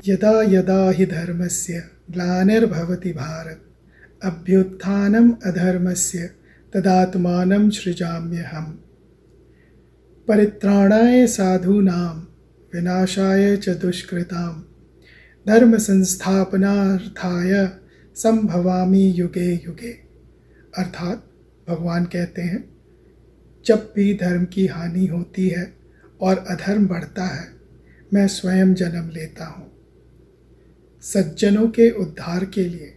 यदा यदा हि धर्मस्य ग्लानिर्भवति भारत अभ्युत्थानम् अधर्मस्य तदात्मानं सृजाम्यहम्। परित्राणाय साधूनां विनाशाय च दुष्कृतां धर्म संस्थापनार्थाय संभवामि युगे युगे। अर्थात भगवान कहते हैं, जब भी धर्म की हानि होती है और अधर्म बढ़ता है, मैं स्वयं जन्म लेता हूँ। सज्जनों के उद्धार के लिए,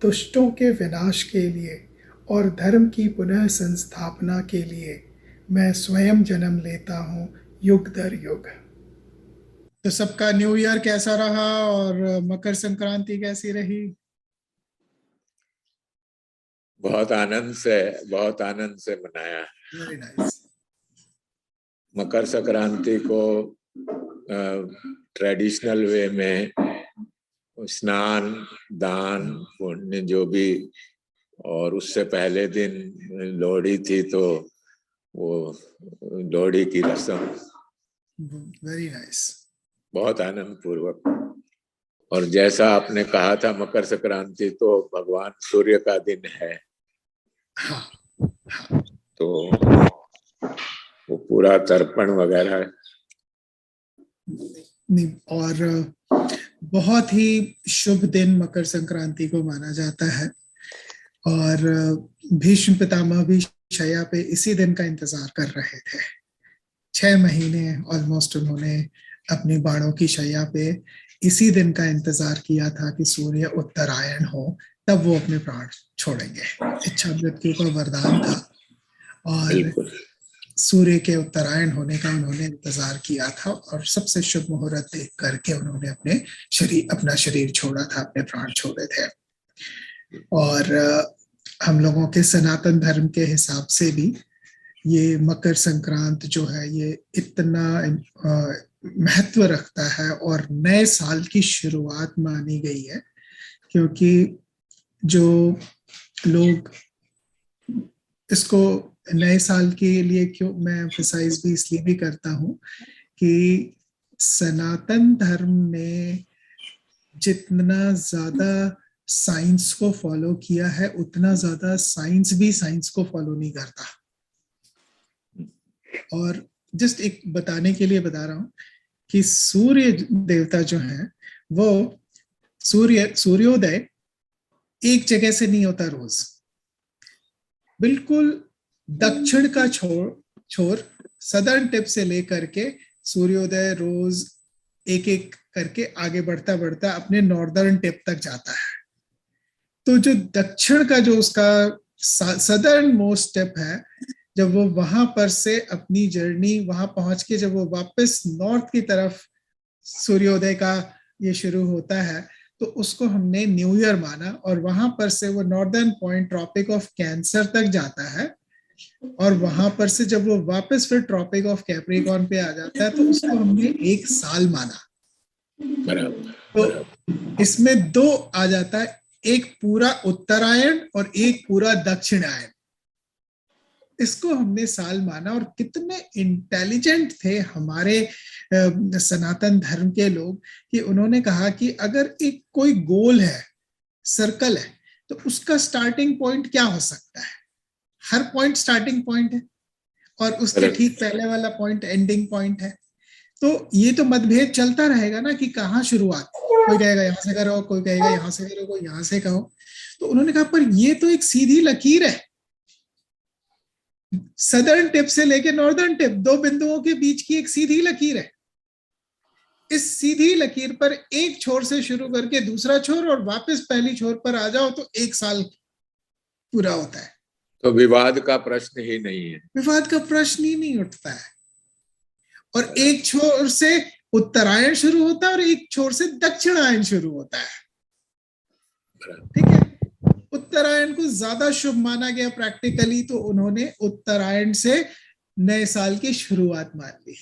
दुष्टों के विनाश के लिए और धर्म की पुनः संस्थापना के लिए मैं स्वयं जन्म लेता हूँ, युग दर युग। तो सबका न्यू ईयर कैसा रहा और मकर संक्रांति कैसी रही? बहुत आनंद से मनाया। Very nice. मकर संक्रांति को ट्रेडिशनल वे में स्नान, दान, पुण्य जो भी, और उससे पहले दिन लोहड़ी थी तो वो लोहड़ी की रस्म। Very nice. बहुत आनंद पूर्वक। और जैसा आपने कहा था, मकर संक्रांति तो भगवान सूर्य का दिन है। हाँ। तो वो पूरा तर्पण वगैरह और बहुत ही शुभ दिन मकर संक्रांति को माना जाता है। और भीष्म पितामह भी शैया पे इसी दिन का इंतजार कर रहे थे। 6 महीने ऑलमोस्ट उन्होंने अपनी बाणों की शैया पे इसी दिन का इंतजार किया था कि सूर्य उत्तरायण हो, तब वो अपने प्राण छोड़ेंगे। इच्छा मृत्यु का वरदान था और सूर्य के उत्तरायण होने का उन्होंने इंतजार किया था और सबसे शुभ मुहूर्त देख करके उन्होंने अपना शरीर छोड़ा था, अपने प्राण छोड़े थे। और हम लोगों के सनातन धर्म के हिसाब से भी ये मकर संक्रांत जो है ये इतना महत्व रखता है और नए साल की शुरुआत मानी गई है, क्योंकि जो लोग इसको नए साल के लिए, क्यों मैं एम्फसाइज भी इसलिए भी करता हूँ कि सनातन धर्म ने जितना ज्यादा साइंस को फॉलो किया है, उतना ज्यादा साइंस भी साइंस को फॉलो नहीं करता। और जस्ट एक बताने के लिए बता रहा हूं कि सूर्य देवता जो है वो सूर्योदय एक जगह से नहीं होता रोज। बिल्कुल दक्षिण का छोर सदर्न टिप से लेकर के सूर्योदय रोज एक एक करके आगे बढ़ता बढ़ता अपने नॉर्दर्न टिप तक जाता है। तो जो दक्षिण का जो उसका सदर्न मोस्ट टिप है, जब वो वहां पर से अपनी जर्नी वहां पहुंच के जब वो वापस नॉर्थ की तरफ सूर्योदय का ये शुरू होता है, तो उसको हमने न्यू ईयर माना। और वहां पर से वो northern point tropic of cancer तक जाता है और वहां पर से जब वो वापस फिर ट्रॉपिक ऑफ कैप्रिकॉर्न पे आ जाता है, तो उसको हमने एक साल माना। तो इसमें 2 आ जाता है, एक पूरा उत्तरायण और एक पूरा दक्षिणायन। इसको हमने साल माना। और कितने इंटेलिजेंट थे हमारे सनातन धर्म के लोग कि उन्होंने कहा कि अगर एक कोई गोल है, सर्कल है, तो उसका स्टार्टिंग पॉइंट क्या हो सकता है? हर पॉइंट स्टार्टिंग पॉइंट है और उसके ठीक पहले वाला पॉइंट एंडिंग पॉइंट है। तो ये तो मतभेद चलता रहेगा ना कि कहाँ शुरुआत, कोई कहेगा यहां से करो, कोई कहेगा यहां से करो, कोई यहां से कहो। तो उन्होंने कहा पर ये तो एक सीधी लकीर है, सदर्न टिप से लेके नॉर्दर्न टिप, 2 बिंदुओं के बीच की एक सीधी लकीर है। इस सीधी लकीर पर एक छोर से शुरू करके दूसरा छोर और वापस पहली छोर पर आ जाओ तो एक साल पूरा होता है। तो विवाद का प्रश्न ही नहीं है। विवाद का प्रश्न ही नहीं उठता है। और एक छोर से उत्तरायण शुरू होता है और एक छोर से दक्षिणायन शुरू होता है। ठीक है, उत्तरायण को ज्यादा शुभ माना गया प्रैक्टिकली, तो उन्होंने उत्तरायण से नए साल की शुरुआत मान ली।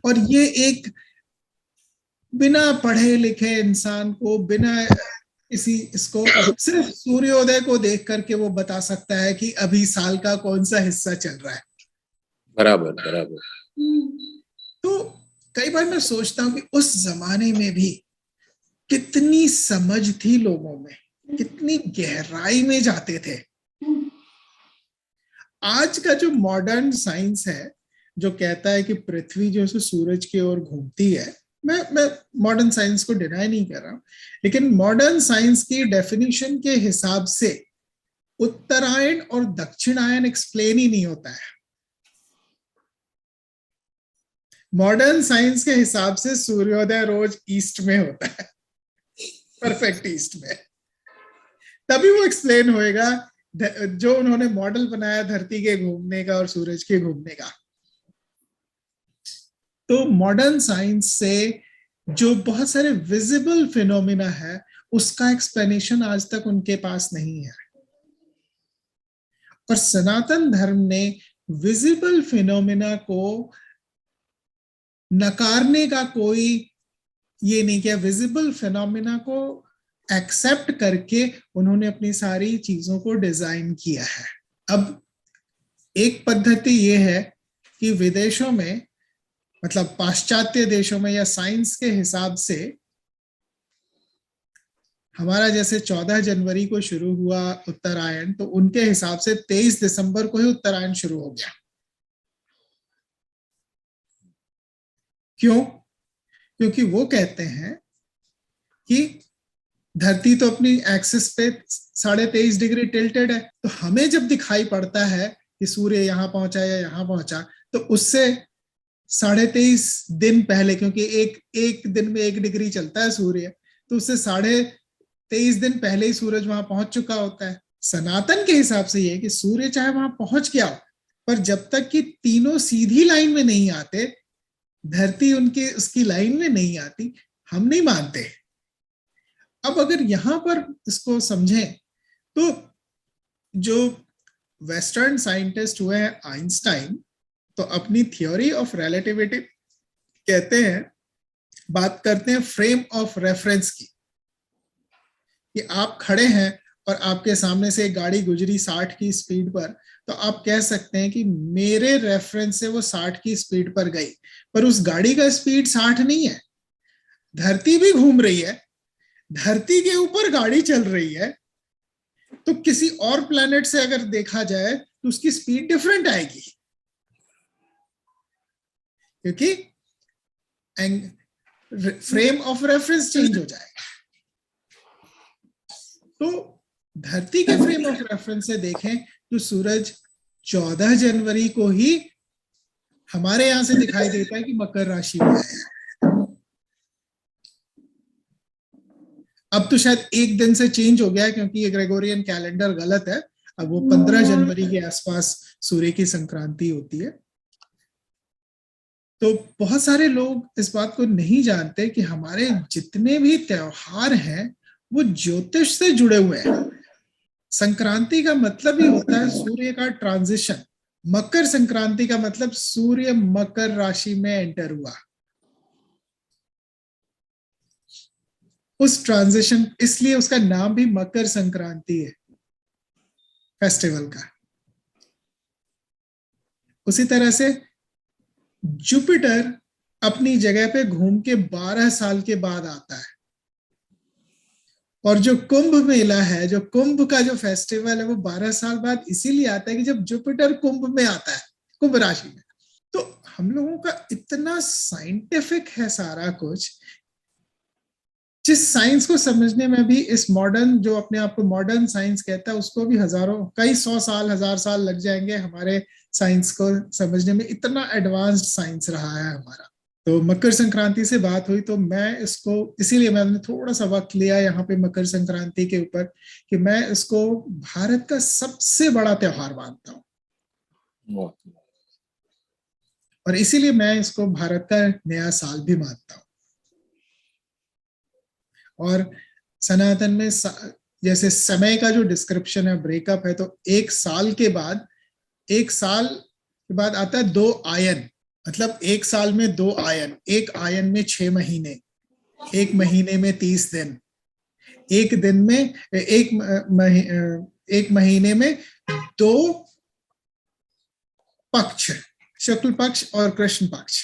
और ये एक बिना पढ़े लिखे इंसान को, बिना इसको सिर्फ सूर्योदय को देख करके वो बता सकता है कि अभी साल का कौन सा हिस्सा चल रहा है। बराबर। तो कई कई बार मैं सोचता हूं कि उस जमाने में भी कितनी समझ थी लोगों में, कितनी गहराई में जाते थे। आज का जो मॉडर्न साइंस है जो कहता है कि पृथ्वी जो है सूरज की ओर घूमती है, मैं मॉडर्न साइंस को डिनाई नहीं कर रहा हूं, लेकिन मॉडर्न साइंस की डेफिनेशन के हिसाब से उत्तरायण और दक्षिणायन एक्सप्लेन ही नहीं होता है। मॉडर्न साइंस के हिसाब से सूर्योदय रोज ईस्ट में होता है, परफेक्ट ईस्ट में, तभी वो एक्सप्लेन होएगा जो उन्होंने मॉडल बनाया धरती के घूमने का और सूरज के घूमने का। तो मॉडर्न साइंस से जो बहुत सारे विजिबल फिनोमिना है उसका एक्सप्लेनेशन आज तक उनके पास नहीं है। और सनातन धर्म ने विजिबल फिनोमिना को नकारने का कोई ये नहीं किया, विजिबल फिनोमिना को एक्सेप्ट करके उन्होंने अपनी सारी चीजों को डिजाइन किया है। अब एक पद्धति ये है कि विदेशों में, मतलब पाश्चात्य देशों में या साइंस के हिसाब से, हमारा जैसे 14 जनवरी को शुरू हुआ उत्तरायण, तो उनके हिसाब से 23 दिसंबर को ही उत्तरायण शुरू हो गया। क्यों? क्योंकि वो कहते हैं कि धरती तो अपनी एक्सिस पे 23.5 डिग्री टिल्टेड है, तो हमें जब दिखाई पड़ता है कि सूर्य यहां पहुंचा या यहां पहुंचा, तो उससे 23.5 दिन पहले, क्योंकि एक दिन में 1 डिग्री चलता है सूर्य, तो उससे 23.5 दिन पहले ही सूरज वहां पहुंच चुका होता है। सनातन के हिसाब से ये कि सूर्य चाहे वहां पहुंच गया हो, पर जब तक कि तीनों सीधी लाइन में नहीं आते, धरती उनकी उसकी लाइन में नहीं आती, हम नहीं मानते। अब अगर यहां पर इसको समझें तो जो वेस्टर्न साइंटिस्ट हुए हैं आइंस्टाइन, तो अपनी थ्योरी ऑफ रिलेटिविटी कहते हैं, बात करते हैं फ्रेम ऑफ रेफरेंस की, कि आप खड़े हैं और आपके सामने से एक गाड़ी गुजरी 60 की स्पीड पर, तो आप कह सकते हैं कि मेरे रेफरेंस से वो 60 की स्पीड पर गई, पर उस गाड़ी का स्पीड 60 नहीं है। धरती भी घूम रही है, धरती के ऊपर गाड़ी चल रही है, तो किसी और प्लेनेट से अगर देखा जाए तो उसकी स्पीड डिफरेंट आएगी, क्योंकि फ्रेम ऑफ रेफरेंस चेंज हो जाएगा। तो धरती के फ्रेम ऑफ रेफरेंस से देखें तो सूरज 14 जनवरी को ही हमारे यहां से दिखाई देता है कि मकर राशि में है। अब तो शायद एक दिन से चेंज हो गया है, क्योंकि ये ग्रेगोरियन कैलेंडर गलत है। अब वो 15 जनवरी के आसपास सूर्य की संक्रांति होती है। तो बहुत सारे लोग इस बात को नहीं जानते कि हमारे जितने भी त्योहार हैं वो ज्योतिष से जुड़े हुए हैं। संक्रांति का मतलब ही होता है सूर्य का ट्रांजिशन। मकर संक्रांति का मतलब सूर्य मकर राशि में एंटर हुआ, उस ट्रांजिशन, इसलिए उसका नाम भी मकर संक्रांति है फेस्टिवल का। उसी तरह से जुपिटर अपनी जगह पे घूम के 12 साल के बाद आता है, और जो कुंभ मेला है, जो कुंभ का जो फेस्टिवल है, वो 12 साल बाद इसीलिए आता है कि जब जुपिटर कुंभ में आता है, कुंभ राशि में। तो हम लोगों का इतना साइंटिफिक है सारा कुछ, जिस साइंस को समझने में भी इस मॉडर्न, जो अपने आप को मॉडर्न साइंस कहता है, उसको भी हजारों, कई 100 साल, 1000 साल लग जाएंगे हमारे साइंस को समझने में। इतना एडवांस्ड साइंस रहा है हमारा। तो मकर संक्रांति से बात हुई तो मैं इसको, इसीलिए मैंने थोड़ा सा वक्त लिया यहाँ पे मकर संक्रांति के ऊपर, कि मैं इसको भारत का सबसे बड़ा त्योहार मानता हूँ, और इसीलिए मैं इसको भारत का नया साल भी मानता हूँ। और सनातन में जैसे समय का जो डिस्क्रिप्शन है, ब्रेकअप है, तो एक साल के बाद आता है 2 आयन। मतलब एक साल में 2 आयन, एक आयन में 6 महीने, एक महीने में 30 दिन, एक दिन में एक महीने में 2 पक्ष, शुक्ल पक्ष और कृष्ण पक्ष।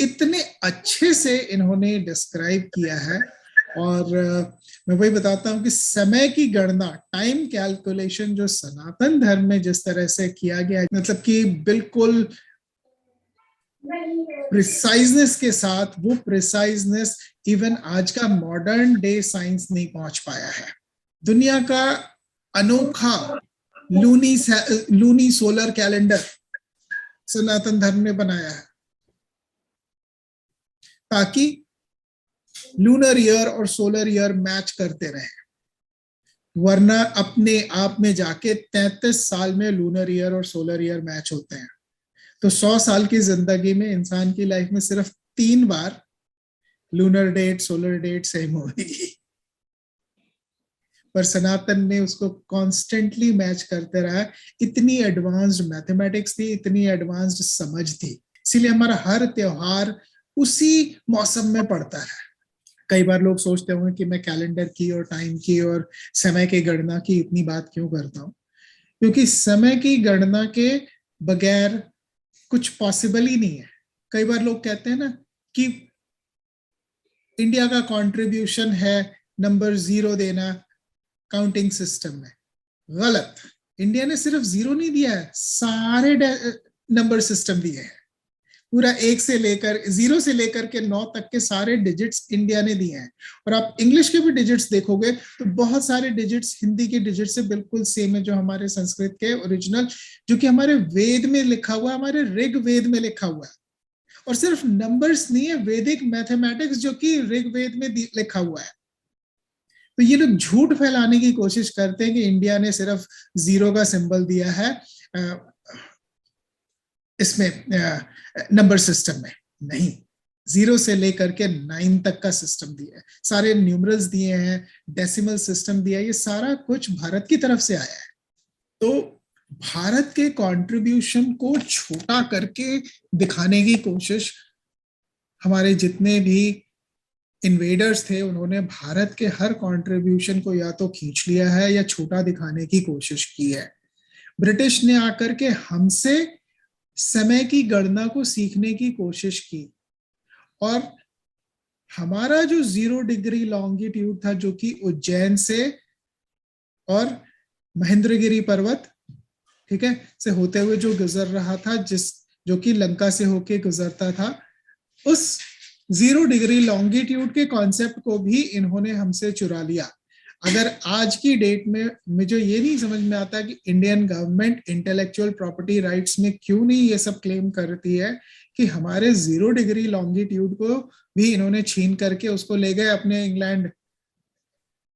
इतने अच्छे से इन्होंने डिस्क्राइब किया है। और मैं वही बताता हूँ कि समय की गणना, टाइम कैलकुलेशन जो सनातन धर्म में जिस तरह से किया गया, मतलब कि बिल्कुल प्रिसाइजनेस के साथ, वो प्रिसाइजनेस इवन आज का मॉडर्न डे साइंस नहीं पहुंच पाया है। दुनिया का अनोखा लूनी सोलर कैलेंडर सनातन धर्म ने बनाया है, ताकि लूनर ईयर और सोलर ईयर मैच करते रहे। वरना अपने आप में जाके 33 साल में लूनर ईयर और सोलर ईयर मैच होते हैं। तो 100 साल की जिंदगी में इंसान की लाइफ में सिर्फ 3 बार lunar date solar date same होगी, पर सनातन ने उसको कॉन्स्टेंटली मैच करते रहा। इतनी एडवांस्ड मैथमेटिक्स थी, इतनी एडवांस्ड समझ थी, इसीलिए हमारा हर त्योहार उसी मौसम में पड़ता है। कई बार लोग सोचते होंगे कि मैं कैलेंडर की और टाइम की और समय की गणना की इतनी बात क्यों करता हूं, क्योंकि समय की गणना के बगैर कुछ पॉसिबल ही नहीं है। कई बार लोग कहते हैं ना कि इंडिया का कंट्रीब्यूशन है नंबर 0 देना काउंटिंग सिस्टम में। गलत। इंडिया ने सिर्फ 0 नहीं दिया है, सारे नंबर सिस्टम दिए हैं। पूरा 1 से लेकर 0 से लेकर के 9 तक के सारे डिजिट्स इंडिया ने दिए हैं। और आप इंग्लिश के भी डिजिट्स देखोगे तो बहुत सारे डिजिट्स हिंदी के डिजिट से बिल्कुल सेम है, जो हमारे संस्कृत के ओरिजिनल, जो कि हमारे वेद में लिखा हुआ, हमारे ऋग वेद में लिखा हुआ है। और सिर्फ नंबर्स नहीं है, वैदिक मैथमेटिक्स जो कि ऋग्वेद में लिखा हुआ है। तो ये लोग झूठ फैलाने की कोशिश करते हैं कि इंडिया ने सिर्फ 0 का सिंबल दिया है इसमें नंबर सिस्टम में। नहीं, 0 से लेकर के 9 तक का सिस्टम दिया है, सारे न्यूमरल्स दिए हैं, डेसिमल सिस्टम दिया है, ये सारा कुछ भारत की तरफ से आया है। तो भारत के कंट्रीब्यूशन को छोटा करके दिखाने की कोशिश हमारे जितने भी इन्वेडर्स थे, उन्होंने भारत के हर कंट्रीब्यूशन को या तो खींच लिया है या छोटा दिखाने की कोशिश की है। ब्रिटिश ने आकर के हमसे समय की गणना को सीखने की कोशिश की, और हमारा जो 0 डिग्री लॉन्गिट्यूड था, जो कि उज्जैन से और महेंद्रगिरी पर्वत, ठीक है, से होते हुए जो गुजर रहा था, जो कि लंका से होके गुजरता था, उस 0 डिग्री लॉन्गिट्यूड के कॉन्सेप्ट को भी इन्होंने हमसे चुरा लिया। अगर आज की डेट में मुझे ये नहीं समझ में आता कि Indian government intellectual property rights में क्यों नहीं ये सब क्लेम करती है कि हमारे 0 डिग्री लॉन्गिट्यूड को भी इन्होंने छीन करके उसको ले गए अपने इंग्लैंड,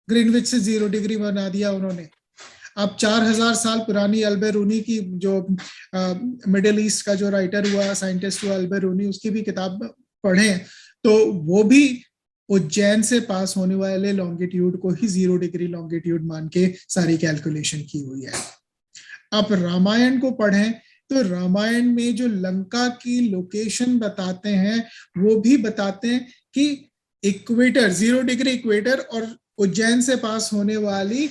ग्रीनविच से 0 डिग्री बना दिया उन्होंने। अब 4000 साल पुरानी अल्बेरूनी की जो मिडिल ईस्ट का जो राइटर हुआ, साइंटिस्ट हुआ अल्बेरूनी, उसकी भी किताब पढ़े तो वो भी उज्जैन से पास होने वाले लॉन्गिट्यूड को ही 0 डिग्री लॉन्गिट्यूड मान के सारी कैलकुलेशन की हुई है। आप रामायण को पढ़ें तो रामायण में जो लंका की लोकेशन बताते हैं, वो भी बताते हैं कि इक्वेटर, 0 डिग्री इक्वेटर और उज्जैन से पास होने वाली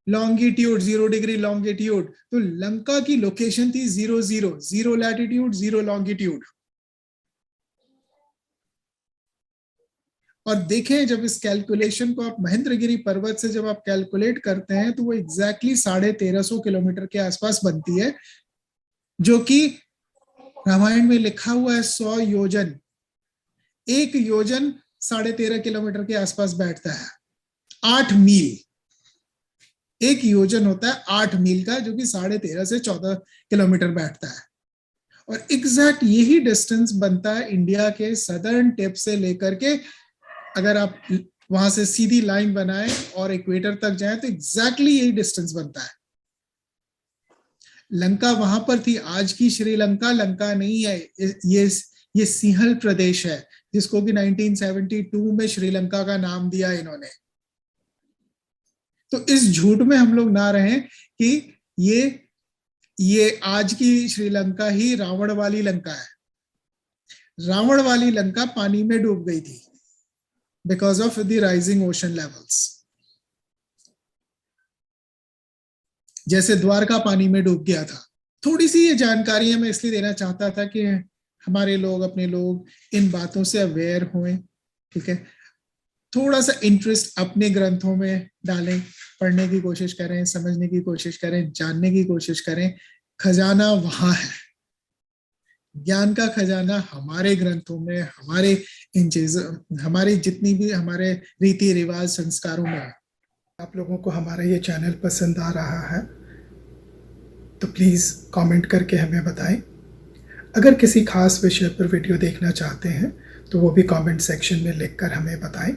लॉन्गिट्यूड 0 डिग्री लॉन्गिट्यूड, तो लंका की लोकेशन थी 0 लैटिट्यूड 0 लॉन्गिट्यूड। और देखें, जब इस कैलकुलेशन को आप महेंद्रगिरी पर्वत से जब आप कैलकुलेट करते हैं तो वो एग्जैक्टली 1350 किलोमीटर के आसपास बनती है, जो कि रामायण में लिखा हुआ है 100 योजन। 1 योजन 13.5 किलोमीटर के आसपास बैठता है। 8 मील, 1 योजन होता है 8 मील का, जो कि 13.5 से 14 किलोमीटर बैठता है। और एग्जैक्ट यही डिस्टेंस बनता है इंडिया के सदर्न टिप से लेकर के, अगर आप वहां से सीधी लाइन बनाएं और इक्वेटर तक जाएं तो एग्जैक्टली यही डिस्टेंस बनता है। लंका वहां पर थी, आज की श्रीलंका लंका नहीं है, ये सिंहल प्रदेश है, जिसको कि 1972 में श्रीलंका का नाम दिया इन्होंने। तो इस झूठ में हम लोग ना रहें कि ये आज की श्रीलंका ही रावण वाली लंका है। रावण वाली लंका पानी में डूब गई थी because of the rising ocean levels। जैसे द्वारका पानी में डूब गया था। थोड़ी सी ये जानकारियां मैं इसलिए देना चाहता था कि हमारे लोग, अपने लोग इन बातों से अवेयर हों, ठीक है। थोड़ा सा इंटरेस्ट अपने ग्रंथों में डालें, पढ़ने की कोशिश करें, समझने की कोशिश करें, जानने की कोशिश करें। खजाना वहां है, ज्ञान का खजाना हमारे ग्रंथों में, हमारे इन चीजों, हमारे जितनी भी हमारे रीति रिवाज संस्कारों में है। आप लोगों को हमारा ये चैनल पसंद आ रहा है तो प्लीज़ कमेंट करके हमें बताएं। अगर किसी खास विषय पर वीडियो देखना चाहते हैं तो वो भी कमेंट सेक्शन में लिखकर हमें बताएं।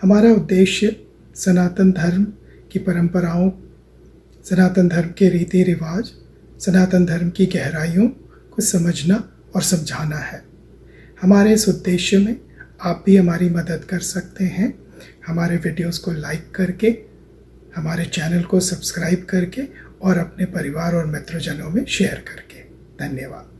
हमारा उद्देश्य सनातन धर्म की परंपराओं, सनातन धर्म के रीति रिवाज, सनातन धर्म की गहराइयों को समझना और समझाना है। हमारे इस उद्देश्य में आप भी हमारी मदद कर सकते हैं, हमारे वीडियोस को लाइक करके, हमारे चैनल को सब्सक्राइब करके और अपने परिवार और मित्रजनों में शेयर करके। धन्यवाद।